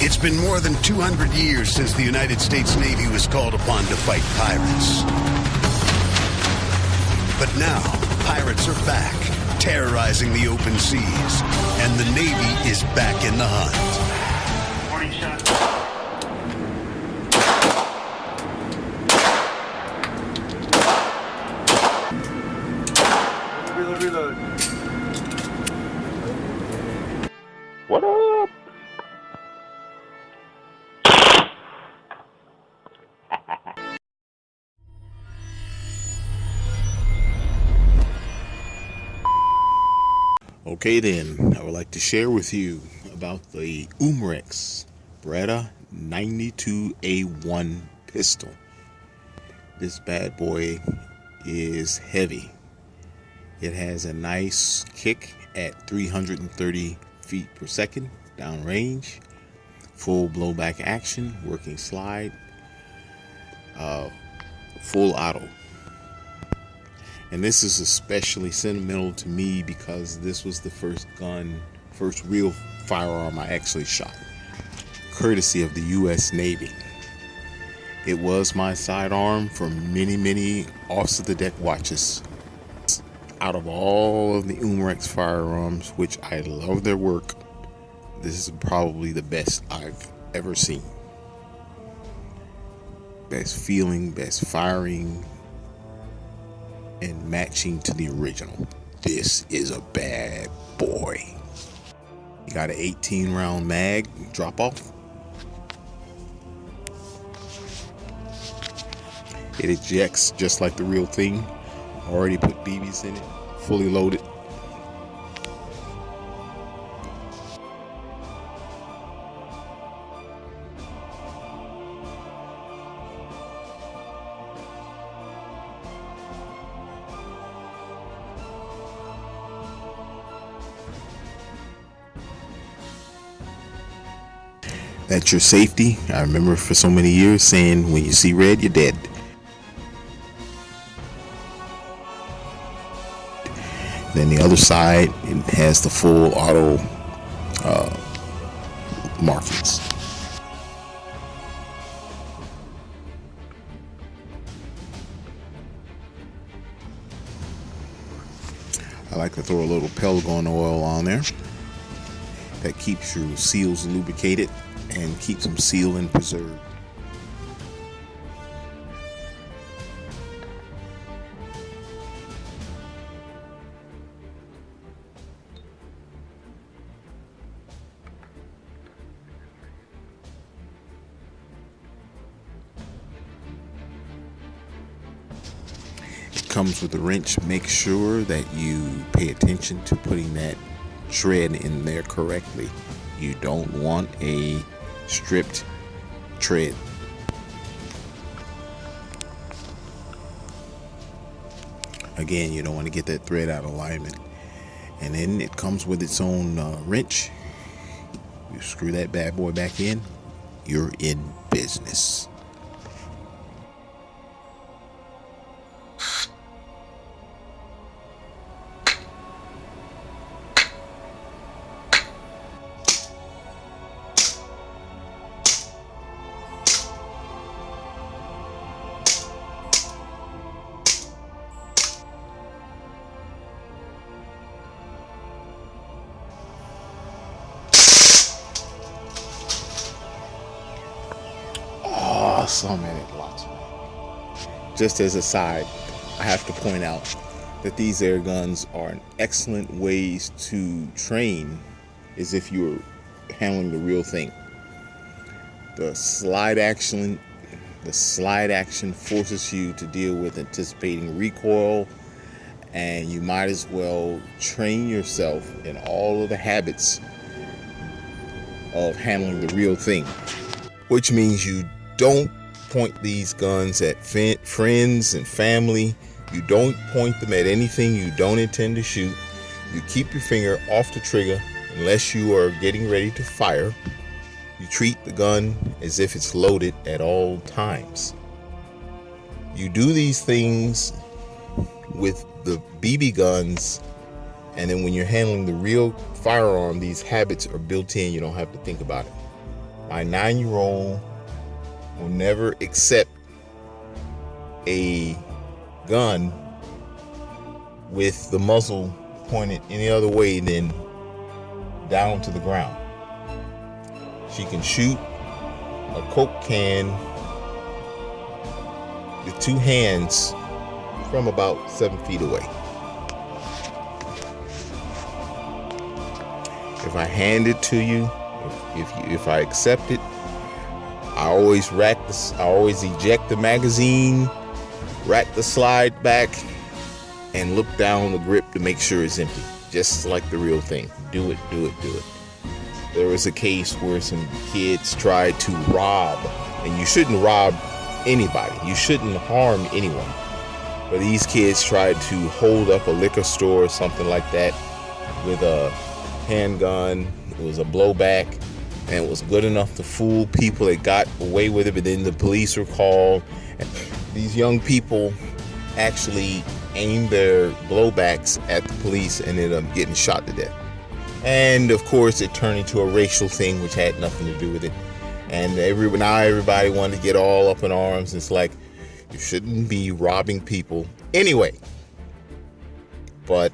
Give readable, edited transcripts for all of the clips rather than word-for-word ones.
It's been more than 200 years since the United States Navy was called upon to fight pirates. But now, pirates are back, terrorizing the open seas, and the Navy is back in the hunt. Warning shot. Reload. What up? Okay then, I would like to share with you about the Umarex Beretta 92A1 pistol. This bad boy is heavy. It has a nice kick at 330 feet per second downrange, full blowback action, working slide, full auto. And this is especially sentimental to me because this was the first real firearm I actually shot, courtesy of the U.S. Navy. It was my sidearm for many off-the-deck watches. Out of all of the Umarex firearms, which I love their work, this is probably the best I've ever seen. Best feeling, best firing, and matching to the original. This is a bad boy. You got an 18 round mag drop off. It ejects just like the real thing. Already put BBs in it, fully loaded. That's your safety. I remember for so many years saying, when you see red, you're dead. Then the other side, it has the full auto markings. I like to throw a little Pelgon oil on there. That keeps your seals lubricated and keeps them sealed and preserved. It comes with a wrench. Make sure that you pay attention to putting that tread in there correctly. You don't want a stripped tread. Again, you don't want to get that thread out of alignment. And then it comes with its own wrench. You screw that bad boy back in, you're in business. Awesome, and it lots. Just as a side, I have to point out that these air guns are an excellent ways to train as if you're handling the real thing. The slide action forces you to deal with anticipating recoil, and you might as well train yourself in all of the habits of handling the real thing, which means you don't point these guns at friends and family. You don't point them at anything you don't intend to shoot. You keep your finger off the trigger unless you are getting ready to fire. You treat the gun as if it's loaded at all times. You do these things with the BB guns, and then when you're handling the real firearm, these habits are built in. You don't have to think about it. My 9-year-old will never accept a gun with the muzzle pointed any other way than down to the ground. She can shoot a Coke can with 2 hands from about 7 feet away. If I hand it to you, if I accept it, I always eject the magazine, rack the slide back, and look down the grip to make sure it's empty, just like the real thing. Do it. There was a case where some kids tried to rob, and you shouldn't rob anybody. You shouldn't harm anyone. But these kids tried to hold up a liquor store or something like that with a handgun. It was a blowback, and it was good enough to fool people. They got away with it, but then the police were called. And these young people actually aimed their blowbacks at the police and ended up getting shot to death. And of course, it turned into a racial thing, which had nothing to do with it. And now everybody wanted to get all up in arms. It's like, you shouldn't be robbing people anyway. But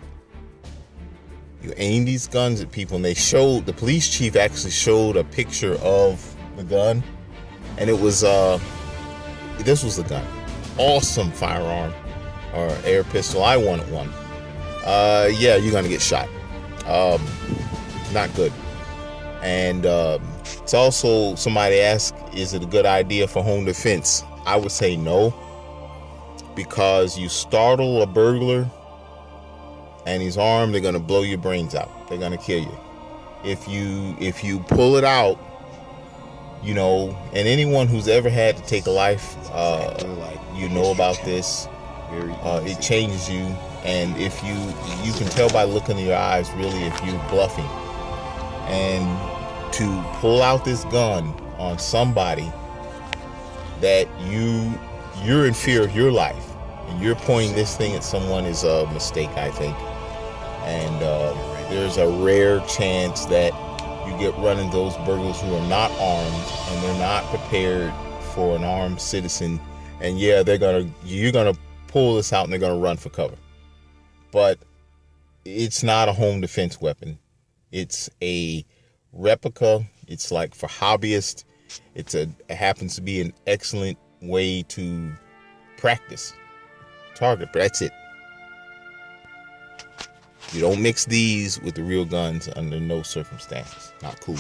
you aim these guns at people, and the police chief actually showed a picture of the gun, and it was this was the gun. Awesome firearm or air pistol. I wanted one. Yeah, you're gonna get shot. Not good. And it's also, somebody asked, is it a good idea for home defense? I would say no, because you startle a burglar and he's armed, they're gonna blow your brains out. They're gonna kill you. If you pull it out, you know, and anyone who's ever had to take a life, you know about this. It changes you, and if you can tell by looking in your eyes, really, if you're bluffing. And to pull out this gun on somebody that you're in fear of your life, and you're pointing this thing at someone, is a mistake, I think. And there's a rare chance that you get running those burglars who are not armed, and they're not prepared for an armed citizen. And yeah, you're gonna pull this out and they're gonna run for cover. But it's not a home defense weapon. It's a replica. It's like for hobbyists. It happens to be an excellent way to practice target, but that's it. You don't mix these with the real guns under no circumstances. Not cool.